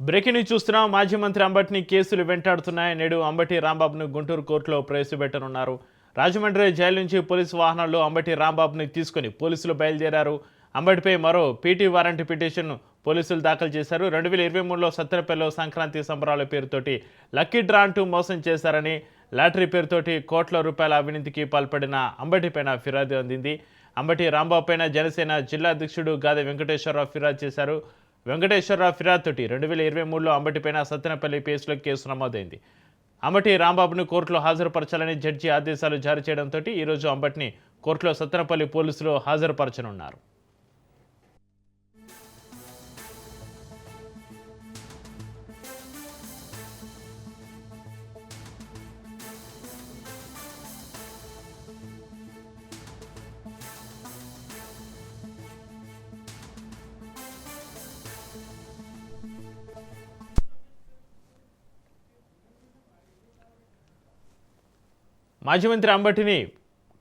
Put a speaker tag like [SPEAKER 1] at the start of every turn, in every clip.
[SPEAKER 1] Breaking news చూస్తున్నాం. మాజీ మంత్రి అంబటిని కేసులు వెంటాడుతున్నాయి. నేడు అంబటి రాంబాబును గుంటూరు కోర్టులో ప్రవేశపెట్టనున్నారు. రాజమండ్రి జైలు నుంచి పోలీసు వాహనాల్లో అంబటి రాంబాబుని తీసుకుని పోలీసులు బయలుదేరారు. అంబటిపై మరో పీటీ వారెంట్ పిటిషన్ పోలీసులు దాఖలు చేశారు. 2023లో సత్తెనపల్లిలో సంక్రాంతి సంబరాల పేరుతోటి లక్కీ డ్రా అంటూ మోసం చేశారని, లాటరీ పేరుతోటి కోట్ల రూపాయల అవినీతికి పాల్పడిన అంబటిపైన ఫిర్యాదు అందింది. అంబటి రాంబాబు పైన జనసేన జిల్లా అధ్యక్షుడు గాదె వెంకటేశ్వరరావు ఫిర్యాదు చేశారు. వెంకటేశ్వరరావు ఫిర్యాదుతోటి 2023లో అంబటిపైన సత్తెనపల్లి పిఎస్లో కేసు నమోదైంది. అంబటి రాంబాబును కోర్టులో హాజరుపరచాలని జడ్జి ఆదేశాలు జారీ చేయడంతో ఈరోజు అంబటిని కోర్టులో సత్తెనపల్లి పోలీసులు హాజరుపరచనున్నారు. మాజీ మంత్రి అంబటిని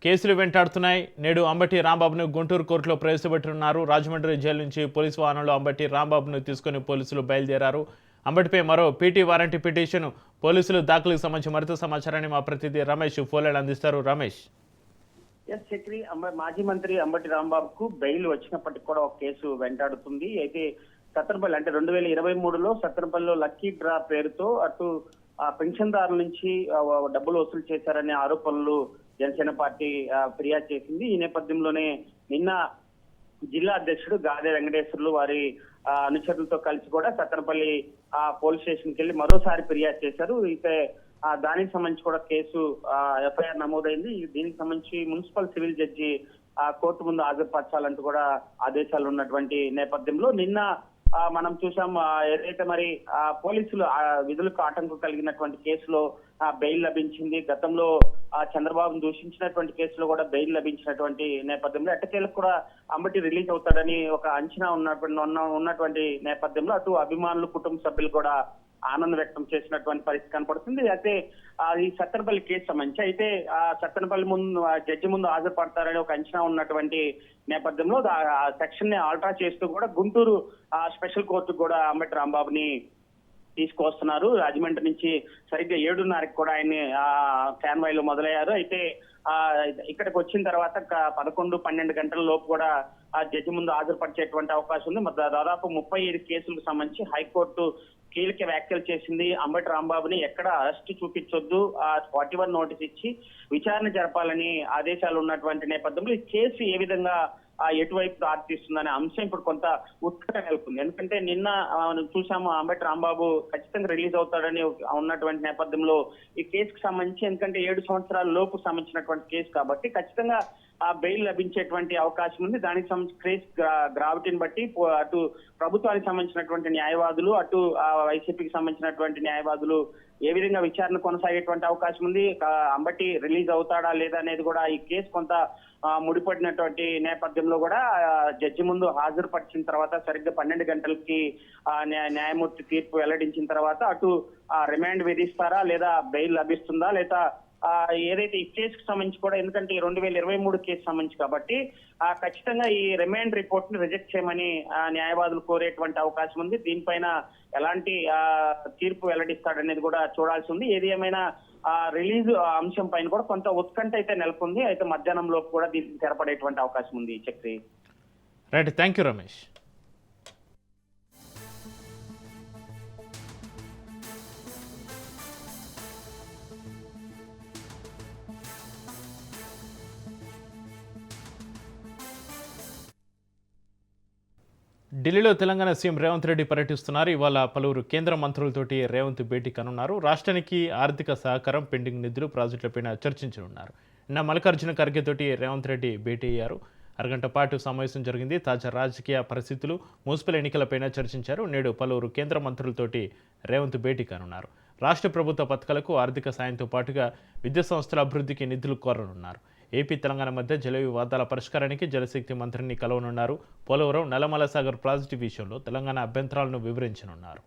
[SPEAKER 1] కేసులు వెంటాడుతున్నాయి. నేడు అంబటి రాంబాబును గుంటూరు కోర్టులో ప్రవేశపెట్టనున్నారు. రాజమండ్రి జైలు నుంచి పోలీసు వాహనంలో అంబటి రాంబాబును తీసుకుని పోలీసులు బయలుదేరారు. అంబటిపై మరో పీటీ వారెంట్ పిటిషన్ పోలీసులు దాఖలుకు సంబంధించి మరింత సమాచారాన్ని మా ప్రతినిధి రమేష్ ఫోన్లో అందిస్తారు. రమేష్.
[SPEAKER 2] చక్రి మాజీ మంత్రి అంబటి రాంబాబుకు బెయిల్ వచ్చినప్పటికీ కూడా ఒక కేసు వెంటాడుతుంది. అయితే సత్తెనపల్లి అంటే 2023లో సత్తెనపల్లిలో లక్కీ డ్రా పేరుతో అటు పెన్షన్దారుల నుంచి డబ్బులు వసూలు చేశారనే ఆరోపణలు జనసేన పార్టీ ఫిర్యాదు చేసింది. ఈ నేపథ్యంలోనే నిన్న జిల్లా అధ్యక్షుడు గాదె వెంకటేశ్వర్లు వారి అనుచరులతో కలిసి కూడా సత్తెనపల్లి పోలీస్ స్టేషన్కి వెళ్లి మరోసారి ఫిర్యాదు చేశారు. అయితే దానికి సంబంధించి కూడా కేసు ఎఫ్ఐఆర్ నమోదైంది. దీనికి సంబంధించి మున్సిపల్ సివిల్ జడ్జి కోర్టు ముందు హాజరుపరచాలంటూ కూడా ఆదేశాలు ఉన్నటువంటి నేపథ్యంలో నిన్న మనం చూసాం. ఏదైతే మరి పోలీసులు విధులకు ఆటంకం కలిగినటువంటి కేసులో బెయిల్ లభించింది. గతంలో చంద్రబాబును దూషించినటువంటి కేసులో కూడా బెయిల్ లభించినటువంటి నేపథ్యంలో ఎట్టకేలకు కూడా అంబటి రిలీజ్ అవుతాడని ఒక అంచనా ఉన్నటువంటి నేపథ్యంలో అటు అభిమానులు, కుటుంబ సభ్యులు కూడా ఆనందం వ్యక్తం చేసినటువంటి పరిస్థితి కనపడుతుంది. అయితే ఈ సత్తెనపల్లి కేసు సంబంధించి అయితే సత్తెనపల్లి ముందు జడ్జి ముందు హాజరుపడతారని ఒక అంచనా ఉన్నటువంటి నేపథ్యంలో సెక్షన్ ని ఆల్టరా చేస్తూ కూడా గుంటూరు స్పెషల్ కోర్టు కూడా అంబటి రాంబాబుని తీసుకొస్తున్నారు. రాజమండ్రి నుంచి సరిగ్గా 7:30కి కూడా ఆయన్ని కాన్వాయ్లో మొదలయ్యారు. అయితే ఇక్కడికి వచ్చిన తర్వాత 11-12 గంటల లోపు కూడా జడ్జి ముందు హాజరుపరిచేటువంటి అవకాశం ఉంది. దాదాపు 35 కేసులకు సంబంధించి హైకోర్టు కీలక వ్యాఖ్యలు చేసింది. అంబటి రాంబాబుని ఎక్కడ అరెస్ట్ చూపించొద్దు, 41 నోటీస్ ఇచ్చి విచారణ జరపాలని ఆదేశాలు ఉన్నటువంటి నేపథ్యంలో ఈ కేసు ఏ విధంగా ఎటువైపు దారితీస్తుందనే అంశం ఇప్పుడు కొంత ఉత్కంఠ నెలకొంది. ఎందుకంటే నిన్న చూసాము అంబటి రాంబాబు ఖచ్చితంగా రిలీజ్ అవుతాడని ఉన్నటువంటి నేపథ్యంలో ఈ కేసుకు సంబంధించి, ఎందుకంటే 7 సంవత్సరాల లోపు సంబంధించినటువంటి కేసు కాబట్టి ఖచ్చితంగా బెయిల్ లభించేటువంటి అవకాశం ఉంది. దానికి సంబంధించి కేసు గ్రావిటీని బట్టి అటు ప్రభుత్వానికి సంబంధించినటువంటి న్యాయవాదులు, అటు వైసీపీకి సంబంధించినటువంటి న్యాయవాదులు ఏ విధంగా విచారణ కొనసాగేటువంటి అవకాశం ఉంది, అంబటి రిలీజ్ అవుతాడా లేదా అనేది కూడా ఈ కేసు కొంత ముడిపడినటువంటి నేపథ్యంలో కూడా జడ్జి ముందు హాజరుపరిచిన తర్వాత సరిగ్గా 12 గంటలకి న్యాయమూర్తి తీర్పు వెల్లడించిన తర్వాత అటు రిమాండ్ విధిస్తారా లేదా బెయిల్ లభిస్తుందా లేదా ఏదైతే ఈ కేసుకు సంబంధించి కూడా, ఎందుకంటే 2023 కేసు సంబంధించి కాబట్టి ఖచ్చితంగా ఈ రిమాండ్ రిపోర్ట్ ని రిజెక్ట్ చేయమని న్యాయవాదులు కోరేటువంటి అవకాశం ఉంది. దీనిపైన ఎలాంటి తీర్పు వెల్లడిస్తాడనేది కూడా చూడాల్సి ఉంది. ఏది ఏమైనా రిలీజ్ అంశం పైన కూడా కొంత ఉత్కంఠ అయితే నెలకొంది. అయితే మధ్యాహ్నం లోపు కూడా దీనికి తెరపడేటువంటి అవకాశం ఉంది. Chakri.
[SPEAKER 1] Right, thank you Ramesh. ఢిల్లీలో తెలంగాణ సీఎం రేవంత్ రెడ్డి పర్యటిస్తున్నారు. ఇవాళ పలువురు కేంద్ర మంత్రులతోటి రేవంత్ భేటీ కనున్నారు. రాష్ట్రానికి ఆర్థిక సహకారం, పెండింగ్ నిధులు, ప్రాజెక్టులపైన చర్చించనున్నారు. నిన్న మల్లికార్జున ఖర్గే తోటి రేవంత్ రెడ్డి భేటీ అయ్యారు. అరగంట పాటు సమావేశం జరిగింది. తాజా రాజకీయ పరిస్థితులు, మున్సిపల్ ఎన్నికలపైన చర్చించారు. నేడు పలువురు కేంద్ర మంత్రులతోటి రేవంత్ భేటీ కానున్నారు. రాష్ట్ర ప్రభుత్వ పథకాలకు ఆర్థిక సాయంతో పాటుగా విద్యా సంస్థల అభివృద్ధికి నిధులు కోరనున్నారు. ఏపీ, తెలంగాణ మధ్య జల వివాదాల పరిష్కారానికి జలశక్తి మంత్రిని కలవనున్నారు. పోలవరం, నల్లమల సాగర్ ప్రాజెక్టు విషయంలో తెలంగాణ అభ్యంతరాలను వివరించనున్నారు.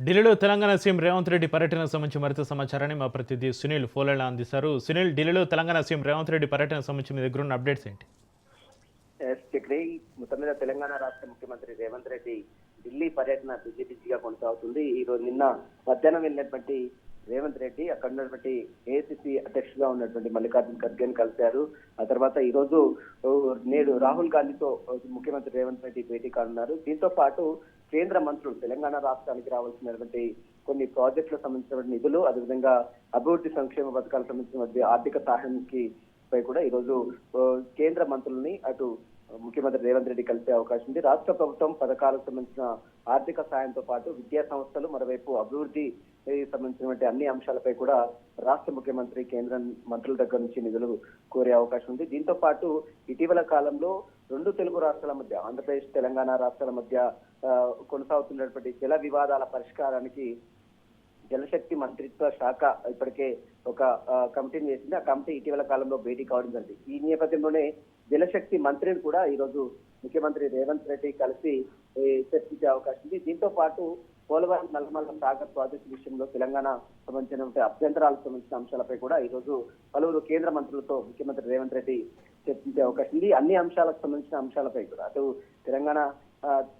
[SPEAKER 1] ఢిల్లీలో తెలంగాణ సీఎం రేవంత్ రెడ్డి పర్యటనకు సంబంధించి మరింత సమాచారాన్ని మా ప్రతినిధి సునీల్ ఫోన్లో అందిస్తారు. సునీల్, ఢిల్లీలో తెలంగాణ సీఎం రేవంత్ రెడ్డి పర్యటనకు సంబంధించి మీ దగ్గర ఉన్న అప్డేట్స్ ఏంటి?
[SPEAKER 3] మొత్తం మీద తెలంగాణ రాష్ట్ర ముఖ్యమంత్రి రేవంత్ రెడ్డి ఢిల్లీ పర్యటన బిజీగా కొనసాగుతుంది. ఈ రోజు నిన్న మధ్యాహ్నం వెళ్ళినటువంటి రేవంత్ రెడ్డి అక్కడ ఉన్నటువంటి ఏఐసిసి అధ్యక్షుడిగా ఉన్నటువంటి మల్లికార్జున ఖర్గేని కలిశారు. ఆ తర్వాత ఈ రోజు నేడు రాహుల్ గాంధీతో ముఖ్యమంత్రి రేవంత్ రెడ్డి భేటీ కానున్నారు. దీంతో పాటు కేంద్ర మంత్రులు తెలంగాణ రాష్ట్రానికి రావాల్సినటువంటి కొన్ని ప్రాజెక్టులకు సంబంధించిన నిధులు, అదేవిధంగా అభివృద్ధి సంక్షేమ పథకాలకు సంబంధించిన ఆర్థిక సహాయానికి పై కూడా ఈ రోజు కేంద్ర మంత్రులని అటు ముఖ్యమంత్రి రేవంత్ రెడ్డి కలిసే అవకాశం ఉంది. రాష్ట్ర ప్రభుత్వం పథకాలకు సంబంధించిన ఆర్థిక సాయంతో పాటు విద్యా సంస్థలు, మరోవైపు అభివృద్ధి సంబంధించినటువంటి అన్ని అంశాలపై కూడా రాష్ట్ర ముఖ్యమంత్రి కేంద్ర మంత్రుల దగ్గర నుంచి నిధులు కోరే అవకాశం ఉంది. దీంతో పాటు ఇటీవల కాలంలో రెండు తెలుగు రాష్ట్రాల మధ్య, ఆంధ్రప్రదేశ్ తెలంగాణ రాష్ట్రాల మధ్య కొనసాగుతున్నటువంటి జల వివాదాల పరిష్కారానికి జలశక్తి మంత్రిత్వ శాఖ ఇప్పటికే ఒక కమిటీని వేసింది. ఆ కమిటీ ఇటీవల కాలంలో భేటీ కావడం జరిగింది. ఈ నేపథ్యంలోనే జలశక్తి మంత్రిని కూడా ఈ రోజు ముఖ్యమంత్రి రేవంత్ రెడ్డి కలిసి చర్చించే అవకాశం ఉంది. దీంతో పాటు పోలవరం నల్లమల్ల సాగర్ ప్రాజెక్టు విషయంలో తెలంగాణ సంబంధించినటువంటి అభ్యంతరాలకు సంబంధించిన అంశాలపై కూడా ఈ రోజు పలువురు కేంద్ర మంత్రులతో ముఖ్యమంత్రి రేవంత్ రెడ్డి చర్చించే అవకాశం ఉంది. అన్ని అంశాలకు సంబంధించిన అంశాలపై కూడా అటు తెలంగాణ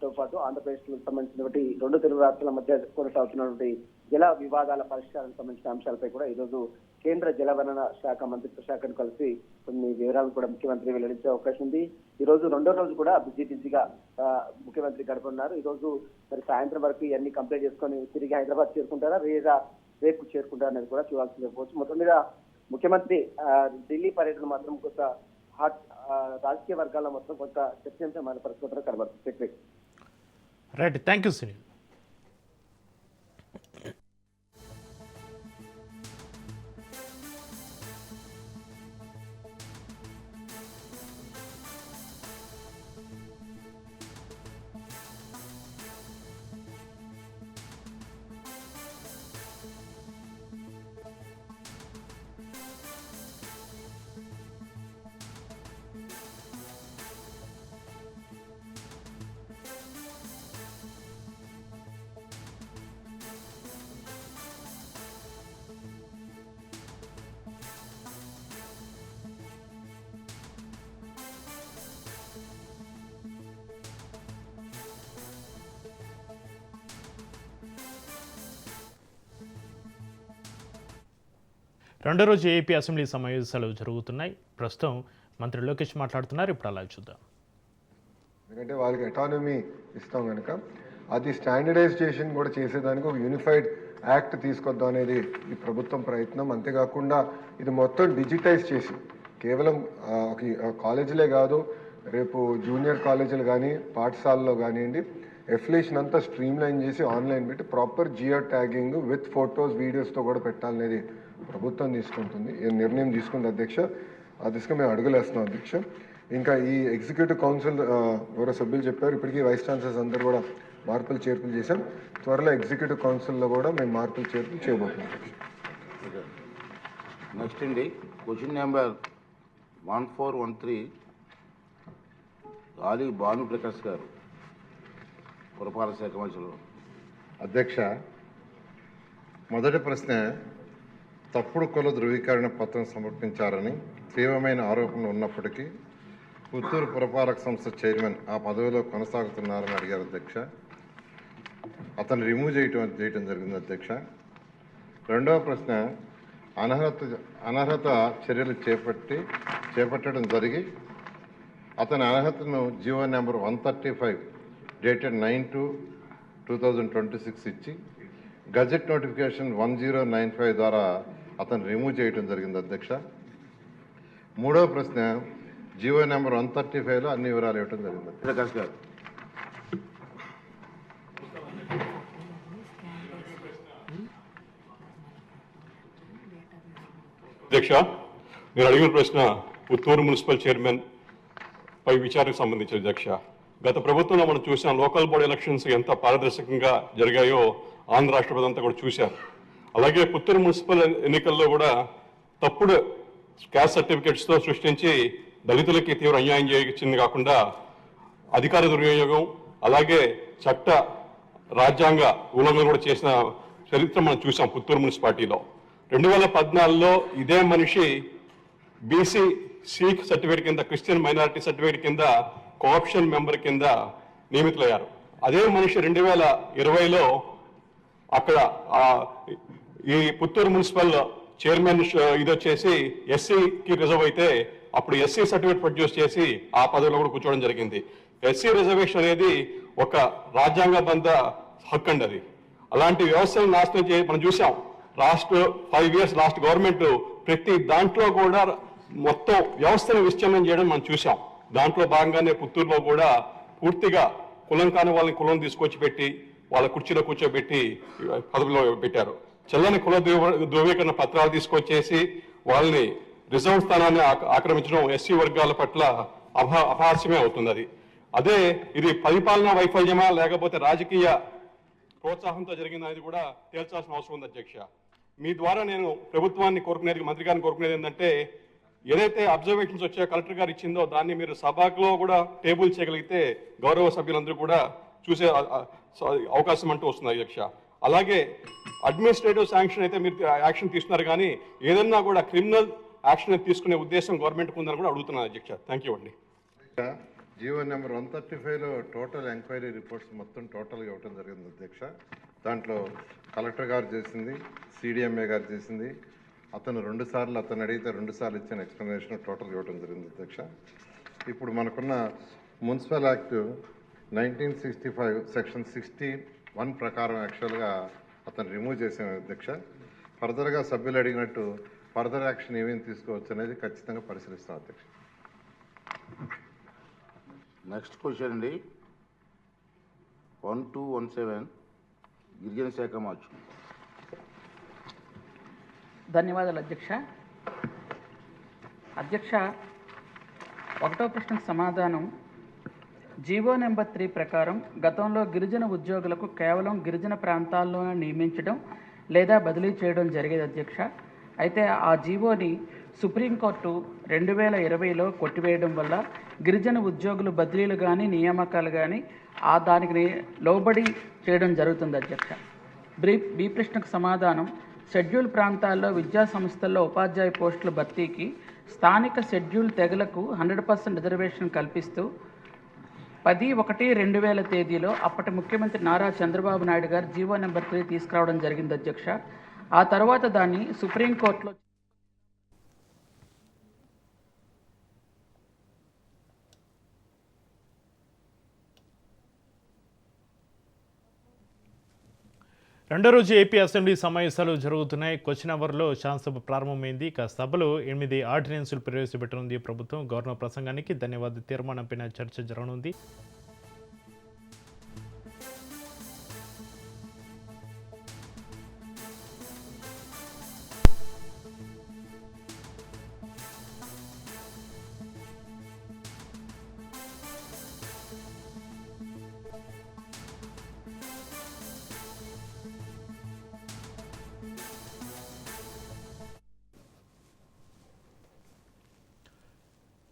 [SPEAKER 3] తో పాటు ఆంధ్రప్రదేశ్ కు సంబంధించినటువంటి రెండు తెలుగు రాష్ట్రాల మధ్య కొనసాగుతున్నటువంటి జల వివాదాల పరిష్కారానికి సంబంధించిన అంశాలపై కూడా ఈ రోజు కేంద్ర జలవనరుల శాఖ మంత్రిత్వ శాఖను కలిసి కొన్ని వివరాలు కూడా ముఖ్యమంత్రి వెల్లడించే అవకాశం ఉంది. ఈ రోజు రెండో రోజు కూడా బిజీగా ముఖ్యమంత్రి గడపనున్నారు. ఈ రోజు మరి సాయంత్రం వరకు ఇవన్నీ కంప్లీట్ చేసుకొని తిరిగి హైదరాబాద్ చేరుకుంటారా, రేపు చేరుకుంటారా అనేది కూడా చూడాల్సి లేకపోవచ్చు. మొత్తం మీద ముఖ్యమంత్రి ఢిల్లీ పర్యటన మాత్రం కొంత హాట్ రాజకీయ వర్గాల్లో మొత్తం కొంత చర్చనీయాంశమైన పరిస్థితుల్లో కనబడుతుంది.
[SPEAKER 1] Right, thank you Sunil. రెండో రోజు ఏపీ అసెంబ్లీ సమావేశాలు జరుగుతున్నాయి. ప్రస్తుతం మంత్రి లోకేష్ మాట్లాడుతున్నారు. ఇప్పుడు అలా చూద్దాం.
[SPEAKER 4] ఎందుకంటే వాళ్ళకి అటానమీ ఇస్తాం కనుక అది స్టాండర్డైజేషన్ కూడా చేసేదానికి ఒక యూనిఫైడ్ యాక్ట్ తీసుకొద్దాం అనేది ఈ ప్రభుత్వం ప్రయత్నం. అంతేకాకుండా ఇది మొత్తం డిజిటైజ్ చేసి కేవలం కాలేజీలే కాదు, రేపు జూనియర్ కాలేజీలు కానీ పాఠశాలలో కానివ్వండి, ఎఫిలియేషన్ అంతా స్ట్రీమ్ లైన్ చేసి ఆన్లైన్ పెట్టి proper geo tagging with photos వీడియోస్తో కూడా పెట్టాలనేది ప్రభుత్వం తీసుకుంటుంది. ఈ నిర్ణయం తీసుకుంది అధ్యక్ష. ఆ దిశగా మేము అడుగులేస్తున్నాం అధ్యక్ష. ఇంకా ఈ ఎగ్జిక్యూటివ్ కౌన్సిల్ ఎవరో సభ్యులు చెప్పారు, ఇప్పటికీ వైస్ ఛాన్సలర్స్ అందరూ కూడా మార్పులు చేర్పులు చేశాం. త్వరలో ఎగ్జిక్యూటివ్ కౌన్సిల్లో కూడా మేము మార్పులు చేర్పులు చేయబోతున్నాం.
[SPEAKER 5] నెక్స్ట్ అండి, క్వశ్చన్ నెంబర్ 1413 గాలి భానుప్రకాష్ గారు, పురపాలక శాఖ మంత్రులు.
[SPEAKER 6] అధ్యక్ష, మొదటి ప్రశ్న, తప్పుడు కుల ధృవీకరణ పత్రం సమర్పించారని తీవ్రమైన ఆరోపణలు ఉన్నప్పటికీ పుత్తూరు పురపాలక సంస్థ చైర్మన్ ఆ పదవిలో కొనసాగుతున్నారని అడిగారు అధ్యక్ష. అతను రిమూవ్ చేయటం జరిగింది అధ్యక్ష. రెండవ ప్రశ్న, అనర్హత చర్యలు చేపట్టడం జరిగి అతని అర్హతను జీవో నెంబర్ 135 డేటెడ్ 9/2/2026 ఇచ్చి గజెట్ నోటిఫికేషన్ 1095 ద్వారా అతను రిమూవ్ చేయడం జరిగింది అధ్యక్ష. మూడవ ప్రశ్న, జీవో నెంబర్ 135లో అన్ని వివరాలు ఇవ్వడం జరిగింది.
[SPEAKER 5] ప్రకాష్ గారు.
[SPEAKER 7] అధ్యక్ష, నేను అడిగిన ప్రశ్న పుత్తూరు మున్సిపల్ చైర్మన్ పై విచారణకు సంబంధించిన అధ్యక్ష. గత ప్రభుత్వంలో మనం చూసాం, లోకల్ బాడీ ఎలక్షన్స్ ఎంత పారదర్శకంగా జరిగాయో ఆంధ్ర రాష్ట్ర ప్రజలంతా కూడా చూశారు. అలాగే పుత్తూరు మున్సిపల్ ఎన్నికల్లో కూడా తప్పుడు క్యాస్ట్ సర్టిఫికేట్స్తో సృష్టించి దళితులకి తీవ్ర అన్యాయం చేయించింది కాకుండా అధికార దుర్వినియోగం, అలాగే చట్ట రాజ్యాంగ ఉల్లంఘన కూడా చేసిన చరిత్ర మనం చూసాం పుత్తూరు మున్సిపాలిటీలో. 2014లో ఇదే మనిషి బీసీ సిక్ సర్టిఫికేట్ కింద, క్రిస్టియన్ మైనారిటీ సర్టిఫికేట్ కింద కోఆప్షన్ మెంబర్ కింద నియమితులయ్యారు. అదే మనిషి 2020లో అక్కడ ఈ పుత్తూరు మున్సిపల్ చైర్మన్ ఇది వచ్చేసి ఎస్సీకి రిజర్వ్ అయితే అప్పుడు ఎస్సీ సర్టిఫికేట్ ప్రొడ్యూస్ చేసి ఆ పదవిలో కూడా కూర్చోవడం జరిగింది. ఎస్సీ రిజర్వేషన్ అనేది ఒక రాజ్యాంగబద్ధ హక్కు అండి. అది అలాంటి వ్యవస్థను నాశనం మనం చూసాం. 5 ఇయర్స్ లాస్ట్ గవర్నమెంట్ ప్రతి దాంట్లో కూడా మొత్తం వ్యవస్థను విచ్ఛిన్నం చేయడం మనం చూసాం. దాంట్లో భాగంగానే పుత్తూరులో కూడా పూర్తిగా కులం కాని వాళ్ళని కులం తీసుకొచ్చి పెట్టి వాళ్ళ కుర్చీలో కూర్చోబెట్టి పదవిలో పెట్టారు. చెల్లని కుల ధృవీకరణ పత్రాలు తీసుకొచ్చేసి వాళ్ళని రిజర్వ్ స్థానాన్ని ఆక్రమించడం ఎస్సీ వర్గాల పట్ల అపహాస్యమే అవుతుంది. అదే ఇది పరిపాలనా వైఫల్యమా లేకపోతే రాజకీయ ప్రోత్సాహంతో జరిగిందనేది కూడా తేల్చాల్సిన అవసరం ఉంది అధ్యక్ష. మీ ద్వారా నేను ప్రభుత్వాన్ని కోరుకునేది, మంత్రి గారిని కోరుకునేది ఏంటంటే, ఏదైతే అబ్జర్వేషన్స్ వచ్చాయో కలెక్టర్ గారు ఇచ్చిందో దాన్ని మీరు సభలో కూడా టేబుల్ చేయగలిగితే గౌరవ సభ్యులందరూ కూడా చూసే అవకాశం అంటూ వస్తుంది అధ్యక్ష. అలాగే అడ్మినిస్ట్రేటివ్ శాంక్షన్ అయితే మీరు యాక్షన్ తీసుకున్నారు, కానీ ఏదన్నా కూడా క్రిమినల్ యాక్షన్ తీసుకునే ఉద్దేశం గవర్నమెంట్కి ఉందని కూడా అడుగుతున్నాను అధ్యక్ష. థ్యాంక్ యూ అండి.
[SPEAKER 6] జీవో నెంబర్ 135లో టోటల్ ఎంక్వైరీ రిపోర్ట్స్ మొత్తం టోటల్గా ఇవ్వడం జరిగింది అధ్యక్ష. దాంట్లో కలెక్టర్ గారు చేసింది, సిడిఎంఏ గారు చేసింది, అతను 2 సార్లు అతను అడిగితే 2 సార్లు ఇచ్చిన ఎక్స్ప్లెనేషన్ టోటల్గా ఇవ్వడం జరిగింది అధ్యక్ష. ఇప్పుడు మనకున్న మున్సిపల్ యాక్ట్ 1965 సెక్షన్ 61 ప్రకారం యాక్చువల్గా అతను రిమూవ్ చేసాం అధ్యక్ష. ఫర్దర్గా సభ్యులు అడిగినట్టు ఫర్దర్ యాక్షన్ ఏమేమి తీసుకోవచ్చు అనేది ఖచ్చితంగా పరిశీలిస్తాం అధ్యక్ష.
[SPEAKER 5] నెక్స్ట్ క్వశ్చన్ అండి, 1217 గిరిజన శాఖ మార్చు.
[SPEAKER 8] ధన్యవాదాలు అధ్యక్ష. అధ్యక్ష, 1వ ప్రశ్నకు సమాధానం, జీవో నెంబర్ 3 ప్రకారం గతంలో గిరిజన ఉద్యోగులకు కేవలం గిరిజన ప్రాంతాల్లోనే నియమించడం లేదా బదిలీ చేయడం జరిగేది అధ్యక్ష. అయితే ఆ జీవోని సుప్రీంకోర్టు 2020లో కొట్టివేయడం వల్ల గిరిజన ఉద్యోగులు బదిలీలు కానీ నియామకాలు కానీ దానికి లోబడి చేయడం జరుగుతుంది అధ్యక్ష. బి ప్రశ్నకు సమాధానం, షెడ్యూల్ ప్రాంతాల్లో విద్యా సంస్థల్లో ఉపాధ్యాయ పోస్టుల భర్తీకి స్థానిక షెడ్యూల్ తెగలకు 100% రిజర్వేషన్ కల్పిస్తూ 10/1/2000 తేదీలో అప్పటి ముఖ్యమంత్రి నారా చంద్రబాబు నాయుడు గారు జీవో నెంబర్ 3 తీసుకురావడం జరిగింది అధ్యక్ష. ఆ తర్వాత దాన్ని సుప్రీంకోర్టులో
[SPEAKER 1] రెండో రోజు ఏపీ అసెంబ్లీ సమావేశాలు జరుగుతున్నాయి. క్వశ్చన్ అవర్లో శాసనసభ ప్రారంభమైంది. ఇక సభలో 8 ఆర్డినెన్సులు ప్రవేశపెట్టనుంది ప్రభుత్వం. గవర్నర్ ప్రసంగానికి ధన్యవాద తీర్మానంపైన చర్చ జరగనుంది.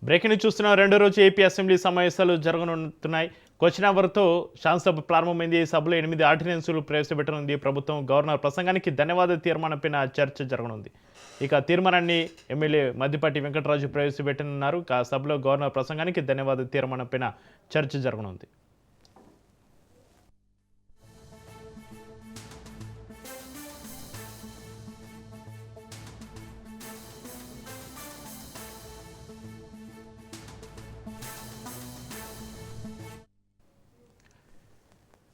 [SPEAKER 1] బ్రేకింగ్ చూస్తున్న రెండో రోజు ఏపీ అసెంబ్లీ సమావేశాలు జరగనున్నాయి. క్వశ్చన్ అవర్తో శాసనసభ ప్రారంభమైంది. సభలో 8 ఆర్డినెన్సులు ప్రవేశపెట్టనుంది ప్రభుత్వం. గవర్నర్ ప్రసంగానికి ధన్యవాద తీర్మానంపైన చర్చ జరగనుంది. ఇక తీర్మానాన్ని ఎమ్మెల్యే మద్దిపాటి వెంకటరాజు ప్రవేశపెట్టనున్నారు. సభలో గవర్నర్ ప్రసంగానికి ధన్యవాద తీర్మానంపైన చర్చ జరగనుంది.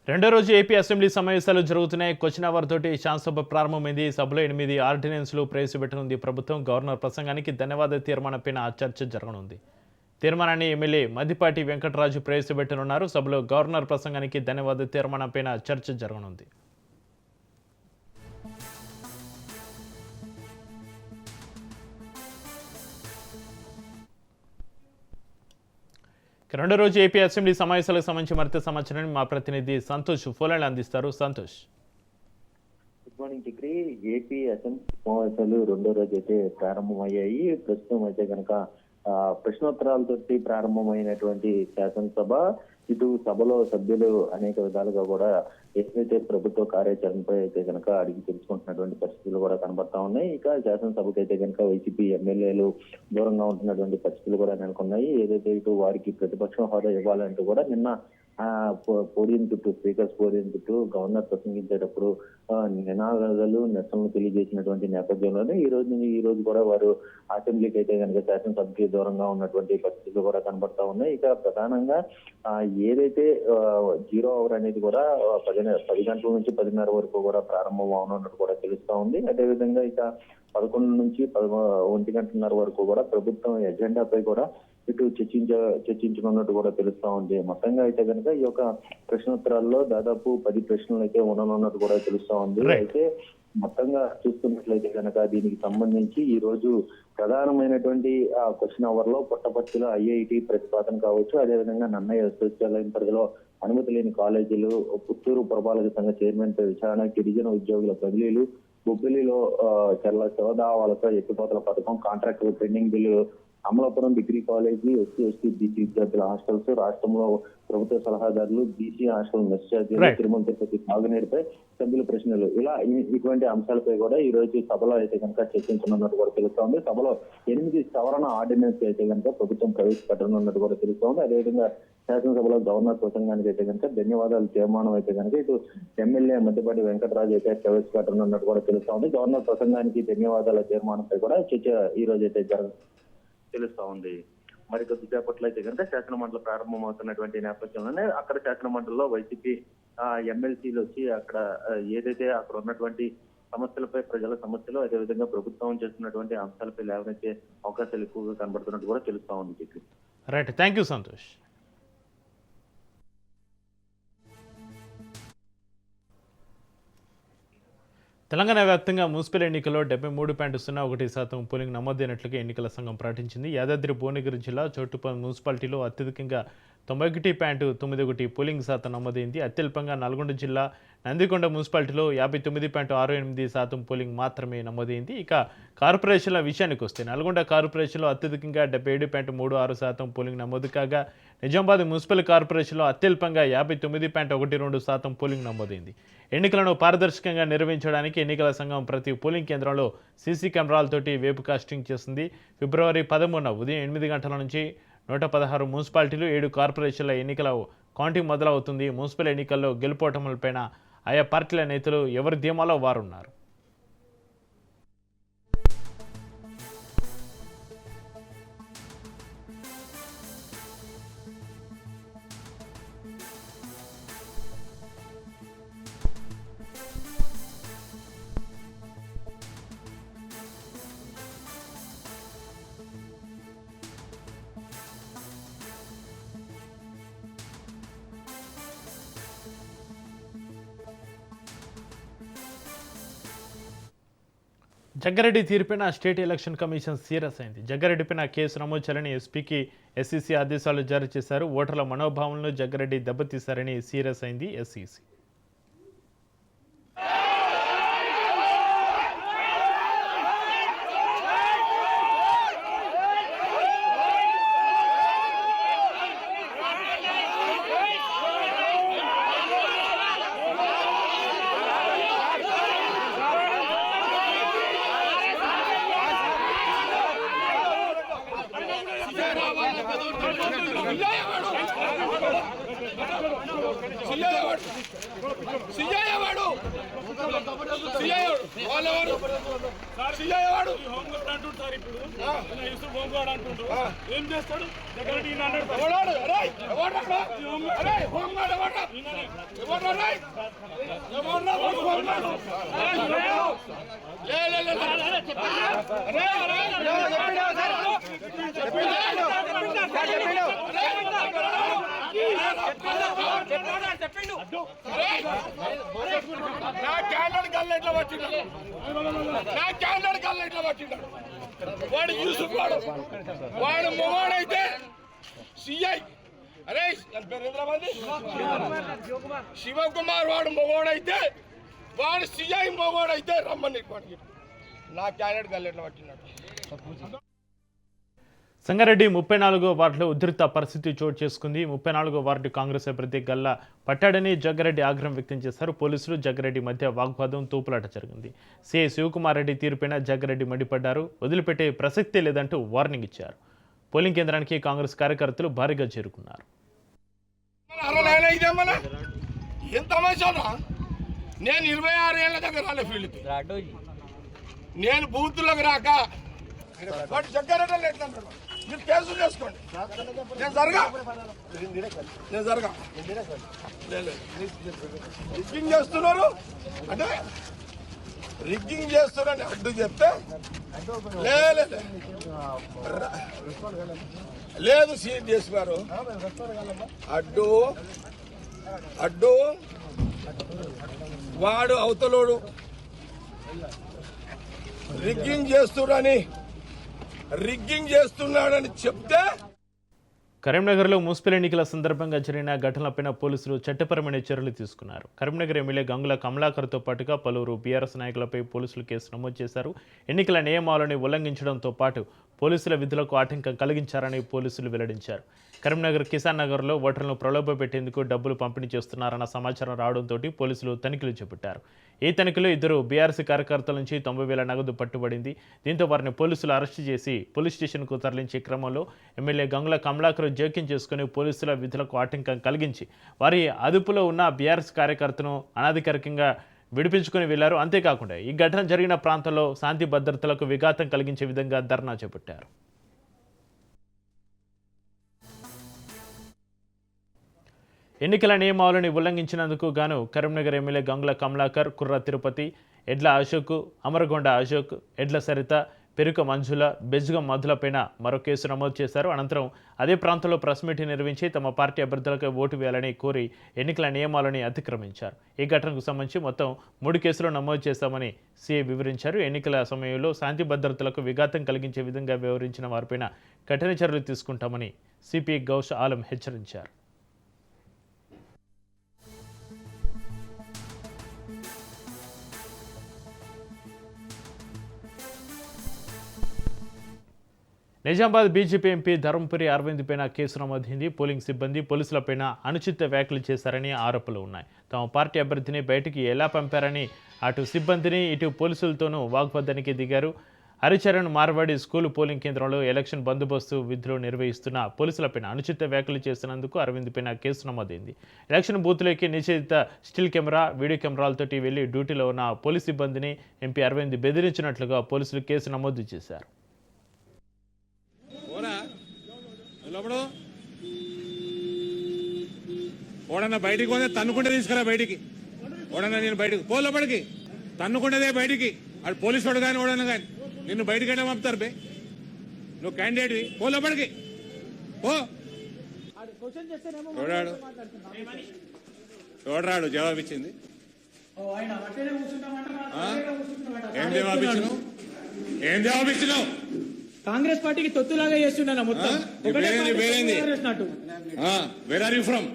[SPEAKER 1] రెండో రోజు ఏపీ అసెంబ్లీ సమావేశాలు జరుగుతున్నాయి. క్వశ్చన్ అవర్ తోటి శాసనసభ ప్రారంభమైంది. సభలో 8 ఆర్డినెన్స్లు ప్రవేశపెట్టనుంది ప్రభుత్వం. గవర్నర్ ప్రసంగానికి ధన్యవాద తీర్మానంపైన చర్చ జరగనుంది. తీర్మానాన్ని ఎమ్మెల్యే మద్దిపాటి వెంకటరాజు ప్రవేశపెట్టనున్నారు. సభలో గవర్నర్ ప్రసంగానికి ధన్యవాద తీర్మానంపైన చర్చ జరగనుంది. రెండో రోజు ఏపీ అసెంబ్లీ సమావేశాలకు సంబంధించి మరింత సమాచారాన్ని మా ప్రతినిధి సంతోష్ ఫోన్లైన్ అందిస్తారు. Santosh.
[SPEAKER 9] Good morning Chakri. AP assembly సమావేశాలు రెండో రోజు అయితే ప్రారంభమయ్యాయి. ప్రస్తుతం అయితే కనుక ప్రశ్నోత్తరాలతో ప్రారంభమైనటువంటి శాసనసభ ఇటు సభలో సభ్యులు అనేక విధాలుగా కూడా ఏదైతే ప్రభుత్వ కార్యాచరణపై అయితే కనుక అడిగి తెలుసుకుంటున్నటువంటి పరిస్థితులు కూడా కనబడతా ఉన్నాయి. ఇక శాసనసభకు అయితే కనుక వైసీపీ ఎమ్మెల్యేలు దూరంగా ఉంటున్నటువంటి పరిస్థితులు కూడా నెలకొన్నాయి. ఏదైతే ఇటు వారికి ప్రతిపక్ష హోదా ఇవ్వాలంటూ కూడా నిన్న పోడియం చుట్టూ స్పీకర్స్ పోడియం చుట్టూ గవర్నర్ ప్రసంగించేటప్పుడు నినాదాలు నిరసనలు తెలియజేసినటువంటి నేపథ్యంలోనే ఈ రోజు కూడా వారు అసెంబ్లీకి అయితే కనుక శాసనసభకి దూరంగా ఉన్నటువంటి పరిస్థితులు కూడా కనబడతా ఉన్నాయి. ఇక ప్రధానంగా ఏదైతే 0 అవర్ అనేది కూడా 10 గంటల నుంచి 10:30 వరకు కూడా ప్రారంభం అవనున్నట్టు కూడా తెలుస్తా ఉంది. అదేవిధంగా ఇక 11 నుంచి 1 గంటన్నర వరకు కూడా ప్రభుత్వం ఎజెండాపై కూడా ఇటు చర్చించనున్నట్టు కూడా తెలుస్తా ఉంది. మొత్తంగా అయితే కనుక ఈ యొక్క ప్రశ్నోత్తరాల్లో దాదాపు 10 ప్రశ్నలు అయితే ఉండనున్నట్టు కూడా తెలుస్తా ఉంది. అయితే మొత్తంగా చూస్తున్నట్లయితే కనుక దీనికి సంబంధించి ఈ రోజు ప్రధానమైనటువంటి క్వశ్చన్ అవర్ లో పుట్టపర్తిలో ఐఐటి ప్రతిపాదన కావచ్చు, అదేవిధంగా నన్నయ్య విశ్వవిద్యాలయం పరిధిలో అనుమతి లేని కాలేజీలు, పుత్తూరు పురపాలక సంఘ చైర్మన్ పై విచారణ, గిరిజన ఉద్యోగుల బదిలీలు, బొబ్బిలిలో శివదావాలతో ఎత్తిపోతల పథకం, contractor pending bill, Amalapuram degree college, SC BC విద్యార్థుల హాస్టల్స్, రాష్ట్రంలో ప్రభుత్వ సలహాదారులు, బీసీ హాస్టల్ మెస్ ఛార్జీలు, తిరుమల తిరుపతి తాగునీరుపై సభ్యుల ప్రశ్నలు, ఇలా ఇటువంటి అంశాలపై కూడా ఈ రోజు సభలో అయితే కనుక చర్చించనున్నట్టు కూడా తెలుస్తోంది. సభలో 8 సవరణ ఆర్డినెన్స్ అయితే కనుక ప్రభుత్వం ప్రవేశపెట్టనున్నట్టు కూడా తెలుస్తోంది. అదేవిధంగా శాసనసభలో గవర్నర్ ప్రసంగానికి అయితే కనుక ధన్యవాదాలు తీర్మానం అయితే కనుక ఇటు ఎమ్మెల్యే మధ్యపాటి వెంకటరాజు అయితే ప్రవేశపెట్టనున్నట్టు కూడా తెలుస్తోంది. గవర్నర్ ప్రసంగానికి ధన్యవాదాల తీర్మానంపై కూడా చర్చ ఈ రోజు అయితే తెలుస్తా ఉంది. మరి కొద్దిసేపట్లో అయితే కనుక శాసన మండలి ప్రారంభం అవుతున్నటువంటి నేపథ్యంలోనే అక్కడ శాసన మండలిలో వైసీపీ ఎమ్మెల్సీలు వచ్చి అక్కడ ఏదైతే అక్కడ ఉన్నటువంటి సమస్యలపై, ప్రజల సమస్యలు, అదేవిధంగా ప్రభుత్వం చేస్తున్నటువంటి అంశాలపై లేవనెత్తే అవకాశాలు ఎక్కువగా కనబడుతున్నట్టు కూడా తెలుస్తా ఉంది.
[SPEAKER 1] Right, thank you Santosh. Telangana వ్యాప్తంగా మున్సిపల్ ఎన్నికల్లో 73.01% పోలింగ్ నమోదైనట్లుగా ఎన్నికల సంఘం ప్రకటించింది. యాదాద్రి భువనగిరి జిల్లా చోటుపల్లి మున్సిపాలిటీలో అత్యధికంగా 91.91 పోలింగ్ శాతం నమోదైంది. అత్యల్పంగా నల్గొండ జిల్లా నందికొండ మున్సిపాలిటీలో 59.68% పోలింగ్ మాత్రమే నమోదైంది. ఇక కార్పొరేషన్ల విషయానికి వస్తే నల్గొండ కార్పొరేషన్లో అత్యధికంగా 77.36% పోలింగ్ నమోదు కాగా నిజామాబాద్ మున్సిపల్ కార్పొరేషన్లో అత్యల్పంగా 59.12% పోలింగ్ నమోదైంది. ఎన్నికలను పారదర్శకంగా నిర్వహించడానికి ఎన్నికల సంఘం ప్రతి పోలింగ్ కేంద్రంలో సీసీ కెమెరాలతోటి వెబ్ కాస్టింగ్ చేస్తుంది. ఫిబ్రవరి 13న ఉదయం 8 గంటల నుంచి 116 మున్సిపాలిటీలు, 7 కార్పొరేషన్ల ఎన్నికల కౌంటింగ్ మొదలవుతుంది. మున్సిపల్ ఎన్నికల్లో గెలుపోటములపైన ఆయా పార్టీల నేతలు ఎవరి ధీమాలో వారున్నారు. జగ్గారెడ్డి తీర్పున స్టేట్ ఎలక్షన్ కమిషన్ సీరియస్ అయింది. జగ్గారెడ్డిపైన కేసు నమోదు చేయాలని ఎస్పీకి ఎస్ఈసీ ఆదేశాలు జారీ చేశారు. ఓటర్ల మనోభావాలను జగ్గారెడ్డి దెబ్బతీశారని సీరియస్ అయింది ఎస్ఈసీ.
[SPEAKER 10] ఏం చేస్తాడు నా క్యాండర్ గల్ల ఎట్లా పట్టిండు, నా క్యాండర్ గల్ల ఎట్లా పట్టిండు. వాడు యూసుఫ్ వాడు మొగోడైతే సిఐ, అరే శివకుమార్ వాడు మొగోడైతే, వాడు సిఐ మొగోడైతే రమ్మని నా క్యాండర్ గల్ల ఎట్లా పట్టినాడు.
[SPEAKER 1] సంగారెడ్డి 34వ వార్డులో ఉధృత పరిస్థితి చోటు చేసుకుంది. 34వ వార్డు కాంగ్రెస్ అభ్యర్థి గల్లా పట్టాడని జగ్గారెడ్డి ఆగ్రహం వ్యక్తం చేశారు. పోలీసులు జగ్గారెడ్డి మధ్య వాగ్వాదం తోపులాట జరిగింది. సిఐ శివకుమార్ రెడ్డి తీరుపైన జగ్గారెడ్డి మండిపడ్డారు. వదిలిపెట్టే ప్రసక్తే లేదంటూ వార్నింగ్ ఇచ్చారు. పోలింగ్ కేంద్రానికి కాంగ్రెస్ కార్యకర్తలు భారీగా చేరుకున్నారు.
[SPEAKER 10] నేను 26 ఏళ్ల దగ్గర రాలే ఫీల్డ్కి, నేను బూత్లోకి రాక వాటి జగ్గారెడ్డి ఎట్లా అంటాడు, మీరు కేసులు చేసుకోండి, నేను జరగా రిగ్గింగ్ చేస్తున్నారు అంటే రిగ్గింగ్ చేస్తున్నారని అడ్డు చెప్తే లేదు సిఎస్ గారు అడ్డు వాడు అవతలోడు రిగ్గింగ్ చేస్తున్నాడని చెప్తే.
[SPEAKER 1] కరీంనగర్లో మున్సిపల్ ఎన్నికల సందర్భంగా జరిగిన ఘటనలపైన పోలీసులు చట్టపరమైన చర్యలు తీసుకున్నారు. కరీంనగర్ ఎమ్మెల్యే గంగుల కమలాకర్తో పాటుగా పలువురు బీఆర్ఎస్ నాయకులపై పోలీసులు కేసు నమోదు చేశారు. ఎన్నికల నియమాలను ఉల్లంఘించడంతో పాటు పోలీసుల విధులకు ఆటంకం కలిగించారని పోలీసులు వెల్లడించారు. కరీంనగర్ కిసాన్ నగర్లో ఓటర్లను ప్రలోభపెట్టేందుకు డబ్బులు పంపిణీ చేస్తున్నారన్న సమాచారం రావడంతో పోలీసులు తనిఖీలు చేపట్టారు. ఈ తనిఖీలో 2 బీఆర్ఎస్ కార్యకర్తల నుంచి 90,000 నగదు పట్టుబడింది. దీంతో వారిని పోలీసులు అరెస్టు చేసి పోలీస్ స్టేషన్కు తరలించే క్రమంలో ఎమ్మెల్యే గంగుల కమలాకర్ జోక్యం చేసుకుని పోలీసుల విధులకు ఆటంకం కలిగించి వారి అదుపులో ఉన్న బీఆర్ఎస్ కార్యకర్తను అనధికారికంగా విడిపించుకుని వెళ్లారు. అంతేకాకుండా ఈ ఘటన జరిగిన ప్రాంతంలో శాంతి భద్రతలకు విఘాతం కలిగించే విధంగా ధర్నా చేపట్టారు. ఎన్నికల నియమావళిని ఉల్లంఘించినందుకు గాను కరీంనగర్ ఎమ్మెల్యే గంగుల కమలాకర్, కుర్ర తిరుపతి, ఎడ్ల అశోక్, అమరగొండ అశోక్, ఎడ్ల సరిత, పెరుక మంజుల, బెజ్గం మధులపైన మరో కేసు నమోదు చేశారు. అనంతరం అదే ప్రాంతంలో ప్రెస్ మీట్ నిర్వహించి తమ పార్టీ అభ్యర్థులకు ఓటు వేయాలని కోరి ఎన్నికల నియమాలను అతిక్రమించారు. ఈ ఘటనకు సంబంధించి మొత్తం 3 కేసులు నమోదు చేశామని సీఐ వివరించారు. ఎన్నికల సమయంలో శాంతి భద్రతలకు విఘాతం కలిగించే విధంగా వ్యవహరించిన వారిపైన కఠిన చర్యలు తీసుకుంటామని సిపి గౌస్ ఆలం హెచ్చరించారు. నిజామాబాద్ బీజేపీ ఎంపీ ధర్మపురి అరవింద్ పైన కేసు నమోదైంది. పోలింగ్ సిబ్బంది పోలీసులపైన అనుచిత వ్యాఖ్యలు చేశారని ఆరోపణలు ఉన్నాయి. తమ పార్టీ అభ్యర్థిని బయటికి ఎలా పంపారని అటు సిబ్బందిని ఇటు పోలీసులతోనూ వాగ్వాదానికి దిగారు. హరిచరణ్ మార్వాడి స్కూలు పోలింగ్ కేంద్రంలో ఎలక్షన్ బందోబస్తు విధులు నిర్వహిస్తున్న పోలీసులపైన అనుచిత వ్యాఖ్యలు చేసినందుకు అరవింద్ పైన కేసు నమోదైంది. ఎలక్షన్ బూత్లోకి నిషేధిత స్టిల్ కెమెరా, వీడియో కెమెరాలతోటి వెళ్లి డ్యూటీలో ఉన్న పోలీస్ సిబ్బందిని ఎంపీ అరవింద్ బెదిరించినట్లుగా పోలీసులు కేసు నమోదు చేశారు.
[SPEAKER 11] ఓడన్నా బయటికి పోతే తన్నుకుంటే తీసుకురా బయటికి. ఓడన్నా నేను బయటకు పో, లోపలికి తన్నుకుంటేదే బయటికి. అటు పోలీసు వాడు కానీ ఓడన్నా కానీ నిన్ను బయటికి వెళ్ళి పంపుతారు బే. నువ్వు క్యాండిడేట్వి, పో లోపలికి పో. చూడరాడు జవాబు ఇచ్చింది. ఏం జవాబు ఇచ్చినావు?
[SPEAKER 12] కాంగ్రెస్ పార్టీకి తొత్తులాగా చేస్తున్నా మొత్తం.
[SPEAKER 11] Where are you from?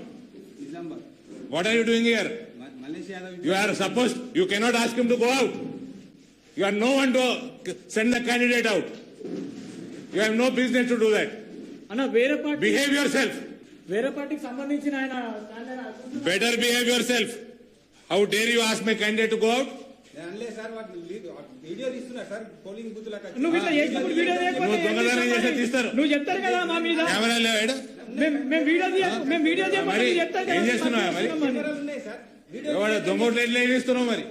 [SPEAKER 11] What are you doing here? You are supposed, you cannot ask him to go out. You are no one to send the candidate out. You have no business to do that.
[SPEAKER 12] Anna, వేరే party
[SPEAKER 11] behave yourself.
[SPEAKER 12] వేరే పార్టీకి సంబంధించిన ఆయన
[SPEAKER 11] Better behave yourself. How dare you ask my candidate to go out?
[SPEAKER 12] నువ్వు ఇట్లా చేసినప్పుడు video
[SPEAKER 11] తీస్తారు.
[SPEAKER 12] నువ్వు చెప్తారు కదా మా మీద.
[SPEAKER 11] కెమెరా లేవాడు.
[SPEAKER 12] మేము వీడియో చెప్తారు.
[SPEAKER 11] ఏం చేస్తున్నావా మరి? ఎవడ దొంగోట్లు ఎట్లా వేస్తున్నావు మరి?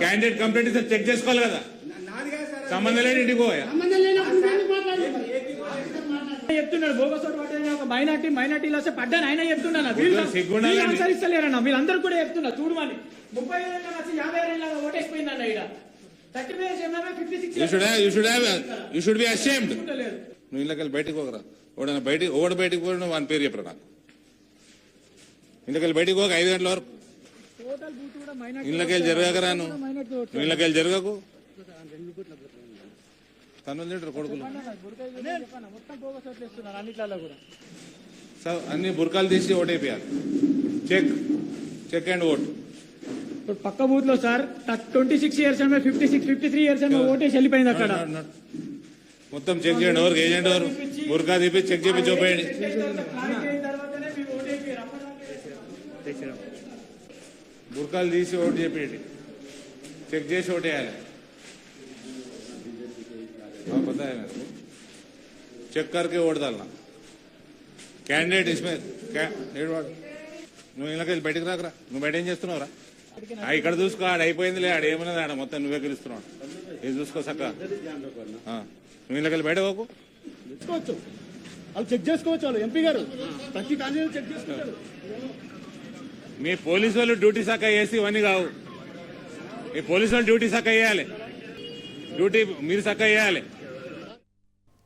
[SPEAKER 11] క్యాండిడేట్ కంప్లైంట్ ఇస్తే చెక్ చేసుకోవాలి కదా. సంబంధం లేని ఇంటికి పోయా
[SPEAKER 12] చెప్తున్నాడు. బోగసోటు పట్టిన ఒక మైనార్టీలో పడ్డాను ఆయన చెప్తున్నాను. అనుసరిస్తలేరన్న వీళ్ళందరూ కూడా చెప్తున్నా. చూడమని 35 50 ఓటేసిపోయిందన్న ఇక్కడ 36.
[SPEAKER 11] You should be ashamed. నువ్వు ఇళ్ళకెళ్ళి బయటకు పోకరా. ఓడ బయటకు పోయిన వాని పేరు చెప్పరా నాకు. ఇళ్ళకెళ్ళి బయటకు పోక 5 గంటల వరకు ఇళ్ళకెళ్ళి జరగకరా. నువ్వు ఇళ్ళకెళ్ళి జరగకు. తను తింటారు కొడుకులు. అన్ని బుర్కాలు తీసి ఓటైపోయాలి. Check and vote.
[SPEAKER 12] ఇప్పుడు పక్క బూత్ లో సార్ 26 ఇయర్స్ ఆమె 53 ఇయర్స్ ఆమె ఓటేసి వెళ్ళిపోయింది అక్కడ.
[SPEAKER 11] మొత్తం చెక్ చేయండి, ఎవరికి ఏజెంట్ ఎవరు బుర్కా తీపి చెక్ చేపి చూపేయండి. బుర్కాలు తీసి ఓటు చెప్పేయండి, చెక్ చేసి ఓటు వేయాలి. पता है मेरे को, चेक करके वोट डालना. कैंडिडेट इसमें నువ్వు ఇళ్ళకి బయటకు రాకరా, నువ్వు బయట ఏం చేస్తున్నావురా? ఇక్కడ చూసుకో, ఆడ అయిపోయిందిలే, ఆడ ఏమన్నది, ఆడ మొత్తం నువ్వే గెలుస్తున్నావు. ఇది చూసుకో చక్క. నువ్వు ఇళ్ళకి బయట పోకు,
[SPEAKER 12] చూసుకోవచ్చు, వాళ్ళు చెక్ చేసుకోవచ్చు. వాళ్ళు ఎంపీ గారు ప్రతి క్యాండిడేట్ చెక్ చేసుకుంటారు.
[SPEAKER 11] మీ పోలీసు వాళ్ళు డ్యూటీ శాఖ వేసి ఇవన్నీ కావు. మీ పోలీసు వాళ్ళు డ్యూటీ శాఖ వేయాలి, డ్యూటీ మీరు శాఖ వేయాలి.